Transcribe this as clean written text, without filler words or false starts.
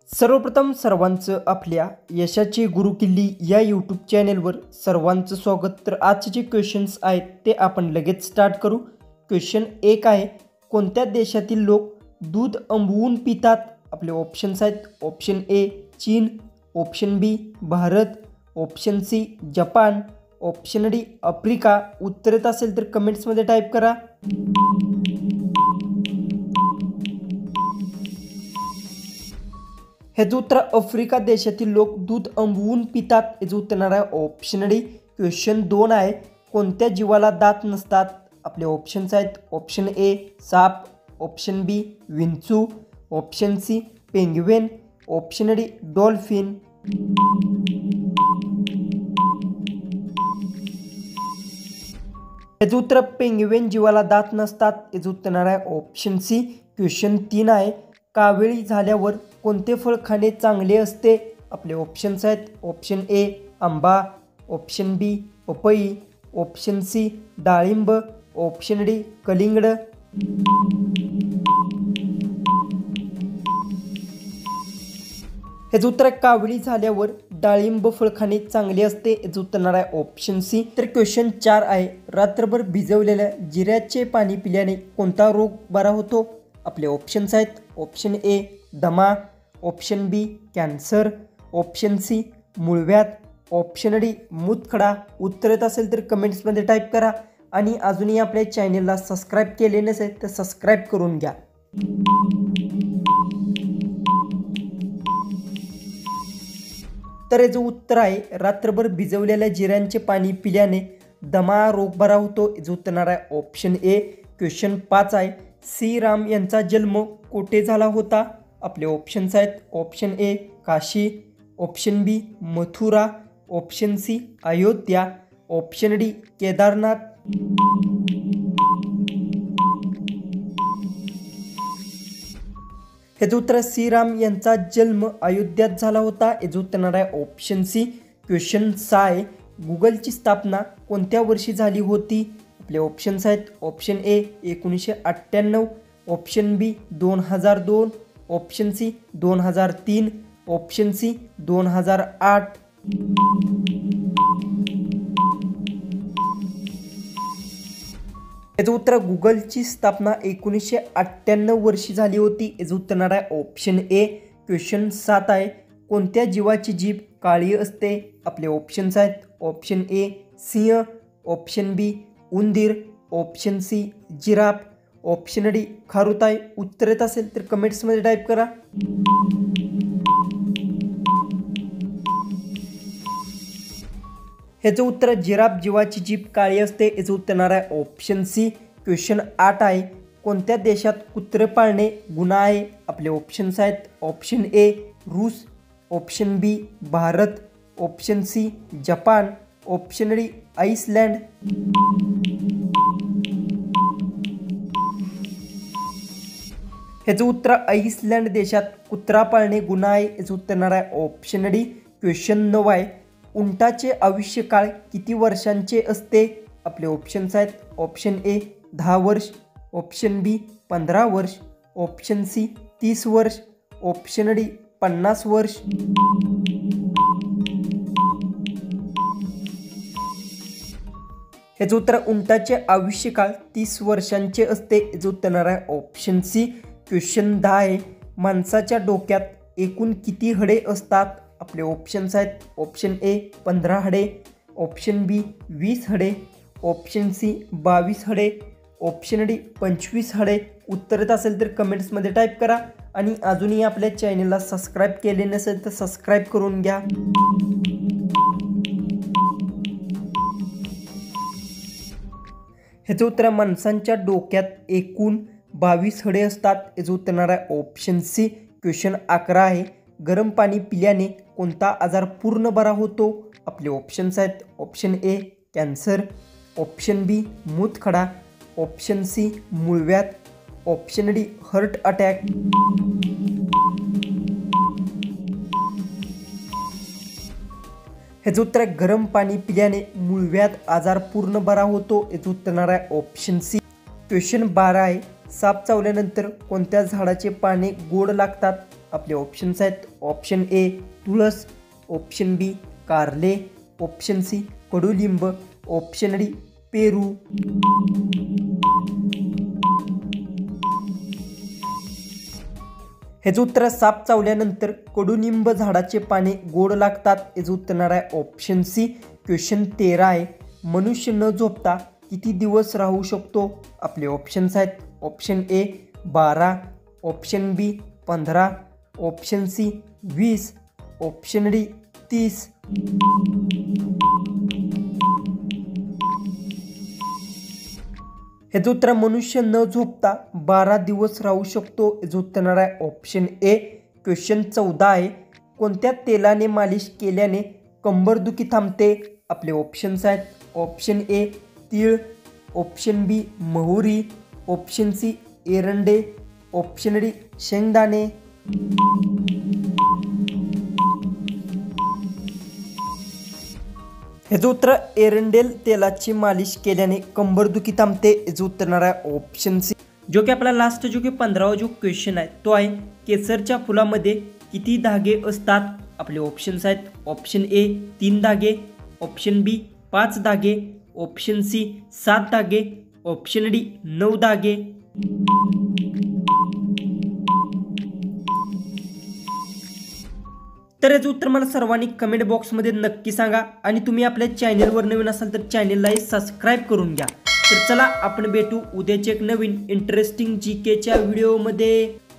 सर्वप्रथम सर्वांचं आपल्या यशाची गुरुकिल्ली या यूट्यूब चॅनेलवर सर्वांचं स्वागत। तर आजचे जे क्वेश्चन्स आहेत ते आपण लगेच स्टार्ट करू। क्वेश्चन 1 आहे, कोणत्या देशातील लोक दूध आंबवून पितात? आपले ऑप्शन्स आहेत, ऑप्शन ए चीन, option B Bharat, option C Japan, option D Africa. उत्तर येत असेल तर कमेंट्समध्ये टाईप करा। ह्याचं उत्तर आफ्रिका देशातील लोक दूध आंबवून पितात। याचं उत्तर येणार आहे ऑप्शन डी। क्वेश्चन 2 आहे, कोणत्या जीवाला दात नसतात? आपले ऑप्शन्स आहेत, ऑप्शन ए साप, ऑप्शन बी विंचू, option C penguin, option D dolphin. याचं उत्तर पेंग्विन जीवाला दात नसतात। याचं उत्तर येणार आहे ऑप्शन सी। क्वेश्चन 3 आहे, कावेळी झाल्यावर कोणते फळ खाणे चांगले असते? आपले ऑप्शन्स आहेत, ऑप्शन ए आंबा, ऑप्शन बी पपई, ऑप्शन सी डाळिंब, ऑप्शन डी कलिंगड। याचं उत्तर कावळी झाल्यावर डाळिंब फळ खाणे चांगले असते। याचं उत्तर येणार आहे ऑप्शन सी। तर क्वेश्चन 4 आहे, रात्रभर भिजवलेल्या जिऱ्याचे पाणी पिल्याने कोणता रोग बरा होतो? आपले ऑप्शन्स आहेत, ऑप्शन ए दमा, ऑप्शन बी कॅन्सर, ऑप्शन सी मूळव्याध, ऑप्शन डी मूतखडा। उत्तर येत असेल तर कमेंट्समध्ये टाईप करा आणि अजूनही आपल्या चॅनलला सबस्क्राईब केले नसेल तर सबस्क्राईब करून घ्या। तर याचं उत्तर आहे, रात्रभर भिजवलेल्या जिऱ्यांचे पाणी पिल्याने दमा रोग बरा होतो। याचं उत्तर येणार आहे ऑप्शन ए। क्वेश्चन 5 आहे, श्रीराम यांचा जन्म कोठे झाला होता? आपले ऑप्शन्स आहेत, option A Kashi, option B Mathura, option C Ayodhya, option D Kedarnath. याचं उत्तर श्रीराम यांचा जन्म अयोध्यात झाला होता। याचं उत्तर येणार आहे ऑप्शन सी। क्वेश्चन 6 आहे, गुगलची स्थापना कोणत्या वर्षी झाली होती? आपले ऑप्शन्स आहेत, option A 1998, option B 2002, option C 2003, option C 2008। याचं उत्तर गुगलची स्थापना 1998 वर्षी झाली होती। याचं उत्तर येणार आहे ऑप्शन ए। क्वेश्चन 7 आहे, कोणत्या जीवाची जीभ काळी असते? आपले ऑप्शन्स आहेत, ऑप्शन ए सिंह, ऑप्शन बी उंदीर, option C giraffe, option D खारुताई। उत्तर येत असेल तर कमेंट्समध्ये टाईप करा। ह्याचं उत्तर जिराफ जीवाची जीभ काळी असते। याचं उत्तर येणार आहे ऑप्शन सी। क्वेश्चन 8 आहे, कोणत्या देशात कुत्रे पाळणे गुन्हा आहे? आपले ऑप्शन्स आहेत, ऑप्शन ए रूस, option B Bharat, option C Japan, option D Iceland. याचं उत्तर आइसलँड देशात कुत्रा पाळणे गुन्हा आहे। याचं उत्तर येणार आहे ऑप्शन डी। क्वेश्चन 9 आहे, उंटाचे आयुष्यकाळ किती वर्षांचे असते? आपले ऑप्शन्स आहेत, ऑप्शन ए 10 वर्ष, ऑप्शन बी 15 वर्ष, ऑप्शन सी 30 वर्ष, ऑप्शन डी 50 वर्ष। याचं उत्तर उंटाचे आयुष्यकाळ 30 वर्षांचे असते। याचं उत्तर येणार आहे ऑप्शन सी। क्वेश्चन 10 आहे, माणसाच्या डोक्यात एकूण किती हडे असतात? आपले ऑप्शन्स आहेत, ऑप्शन ए 15 हडे, ऑप्शन बी 20 हडे, ऑप्शन सी 22 हडे, ऑप्शन डी 25 हडे। उत्तर येत असेल तर कमेंट्समध्ये टाईप करा आणि अजूनही आपल्या चॅनलला सबस्क्राईब केले नसेल तर सबस्क्राईब करून घ्या। ह्याचं उत्तर माणसांच्या डोक्यात एकूण 22 हडे असतात। याचं उत्तर येणार आहे ऑप्शन सी। क्वेश्चन 11 आहे, गरम पाणी पिल्याने कोणता आजार पूर्ण बरा होतो? आपले ऑप्शन्स आहेत, option A cancer, option B मूतखडा, ऑप्शन सी मूळव्याध, ऑप्शन डी हार्ट अटॅक। ह्याचं उत्तर गरम पाणी पिल्याने मूळव्याध आजार पूर्ण बरा होतो। याचं उत्तर येणार आहे ऑप्शन सी। क्वेश्चन 12 आहे, साप चावल्यानंतर कोणत्या झाडाचे पाने गोड लागतात? आपले ऑप्शन्स आहेत ऑप्शन ए तुळस, ऑप्शन बी कारले, ऑप्शन सी कडुलिंब, ऑप्शन डी पेरू। ह्याचं उत्तर साप चावल्यानंतर कडुनिंब झाडाचे पाने गोड लागतात। याचं उत्तर आहे ऑप्शन सी। क्वेश्चन 13 आहे, मनुष्य न झोपता किती दिवस राहू शकतो? आपले ऑप्शन्स आहेत option A 12, option B 15, option C 20, option D 30। ह्याचं उत्तर मनुष्य न झोपता 12 दिवस राहू शकतो। याचं उत्तर आहे ऑप्शन ए। क्वेश्चन 14 आहे, कोणत्या तेलाने मालिश केल्याने कंबरदुखी थांबते? आपले ऑप्शन्स आहेत ऑप्शन ए तीळ, ऑप्शन बी मोहरी, ऑप्शन सी एरंडे, ऑप्शन डी शेंगदाणे। ह्याचं उत्तर एरंडेल तेलाची मालिश केल्याने कंबरदुखी थांबते। याचं उत्तर आहे ऑप्शन सी। जो की आपला लास्ट जो की 15वा जो क्वेश्चन आहे तो आहे, केसरच्या फुलामध्ये किती धागे असतात? आपले ऑप्शन्स आहेत ऑप्शन ए 3 धागे, ऑप्शन बी 5 धागे, ऑप्शन सी 7 धागे, ऑप्शन डी 9 धागे। तर याचं उत्तर मला सर्वांनी कमेंट बॉक्समध्ये नक्की सांगा आणि तुम्ही आपल्या चॅनलवर नवीन असाल तर चॅनललाही सबस्क्राईब करून घ्या। तर चला आपण भेटू उद्याच्या एक नवीन इंटरेस्टिंग जीकेच्या व्हिडिओमध्ये।